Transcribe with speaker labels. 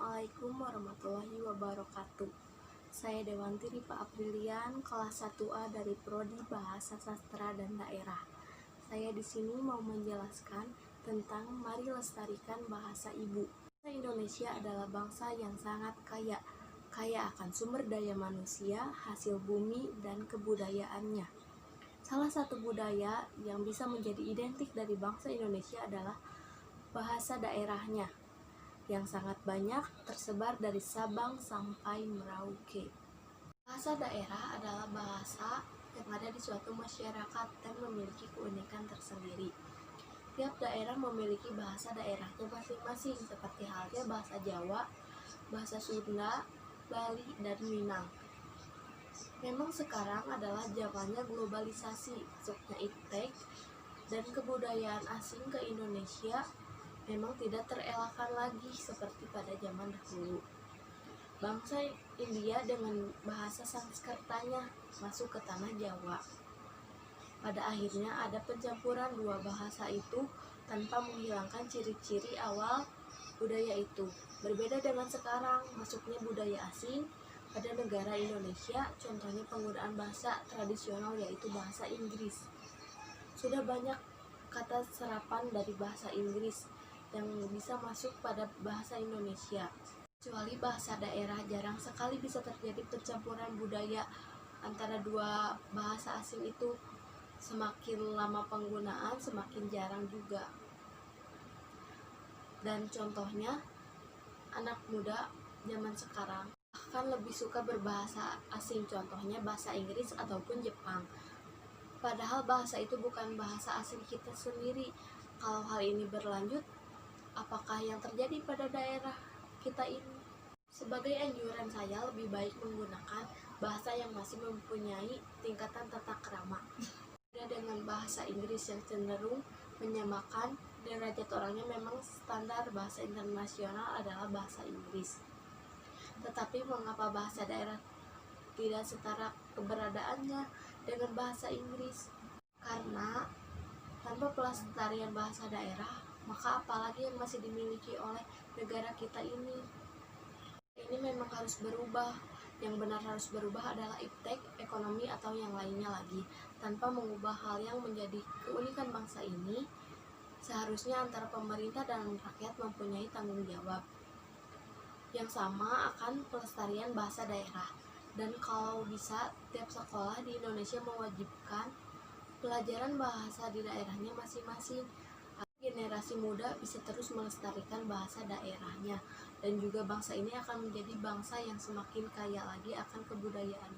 Speaker 1: Assalamualaikum warahmatullahi wabarakatuh. Saya Dewanti Ripa Aprilian, kelas 1A dari Prodi Bahasa Sastra dan Daerah. Saya di sini mau menjelaskan tentang mari lestarikan bahasa ibu. Bangsa Indonesia adalah bangsa yang sangat kaya akan sumber daya manusia, hasil bumi, dan kebudayaannya. Salah satu budaya yang bisa menjadi identik dari bangsa Indonesia adalah bahasa daerahnya, yang sangat banyak tersebar dari Sabang sampai Merauke. Bahasa daerah adalah bahasa yang ada di suatu masyarakat dan memiliki keunikan tersendiri. Tiap daerah memiliki bahasa daerahnya masing-masing, seperti halnya bahasa Jawa, bahasa Sunda, Bali, dan Minang. Memang sekarang adalah zamannya globalisasi, masuknya iptek dan kebudayaan asing ke Indonesia memang tidak terelakkan lagi seperti pada zaman dahulu. Bangsa India dengan bahasa Sanskertanya masuk ke tanah Jawa. Pada akhirnya ada pencampuran dua bahasa itu tanpa menghilangkan ciri-ciri awal budaya itu. Berbeda dengan sekarang, masuknya budaya asing pada negara Indonesia, contohnya penggunaan bahasa tradisional yaitu bahasa Inggris. Sudah banyak kata serapan dari bahasa Inggris yang bisa masuk pada bahasa Indonesia. Kecuali bahasa daerah, jarang sekali bisa terjadi pencampuran budaya antara dua bahasa asing itu. Semakin lama penggunaan, semakin jarang juga. Dan contohnya, anak muda zaman sekarang akan lebih suka berbahasa asing, contohnya bahasa Inggris ataupun Jepang. Padahal bahasa itu bukan bahasa asing kita sendiri. Kalau hal ini berlanjut, apakah yang terjadi pada daerah kita ini? Sebagai anjuran saya, lebih baik menggunakan bahasa yang masih mempunyai tingkatan tata krama. Beda dengan bahasa Inggris yang cenderung menyamakan derajat orangnya. Memang standar bahasa internasional adalah bahasa Inggris. Tetapi mengapa bahasa daerah tidak setara keberadaannya dengan bahasa Inggris? Karena tanpa pelestarian bahasa daerah, maka apalagi yang masih dimiliki oleh negara kita ini. Ini memang harus berubah. Yang benar harus berubah adalah iptek, ekonomi, atau yang lainnya lagi. Tanpa mengubah hal yang menjadi keunikan bangsa ini, seharusnya antara pemerintah dan rakyat mempunyai tanggung jawab yang sama akan pelestarian bahasa daerah. Dan kalau bisa, tiap sekolah di Indonesia mewajibkan pelajaran bahasa di daerahnya masing-masing. Generasi muda bisa terus melestarikan bahasa daerahnya, dan juga bangsa ini akan menjadi bangsa yang semakin kaya lagi akan kebudayaannya.